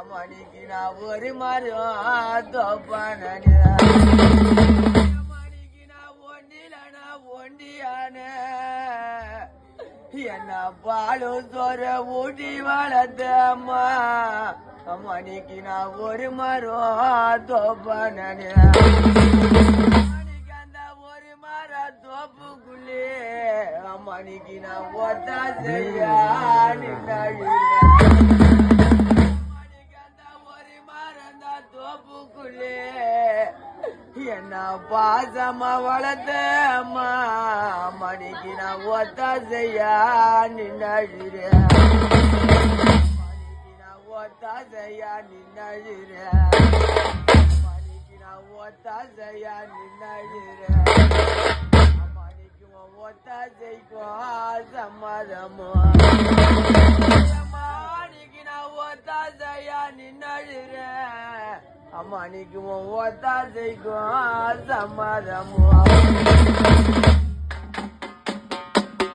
மணிக்கு நான் ஒரு மரம் தோப்பான மணிக்கு நான் ஒண்டியான என்ன பாலும் சொர ஊட்டி வளர்த்தம்மா மணிக்கு நான் ஒரு மரம் தோப்பான மணிக்கு அந்த ஒரு மரம் தோப்புக்குள்ளே மணிக்கு நான் ஒத்தா செய்ய தோப்புக்குள்ளே என்ன பாசமா வளர்த்தம்மா மணிக்கு நான் ஒத்தா செய்ய நின்னுறேன் மணிக்கு நான் ஒத்தா செய்ய நின்னுறேன் மணிக்கு நான் ஒத்தா செய்ய நின்னுறேன் மணிக்கு ஒத்தா செய்க்கும் சம்மதமோ மணிக்கு நான் ஒத்தா செய்ய நின்னுறேன் அம்மா நீக்கு ஒத்தா செய்க்கும் சம்மதமோ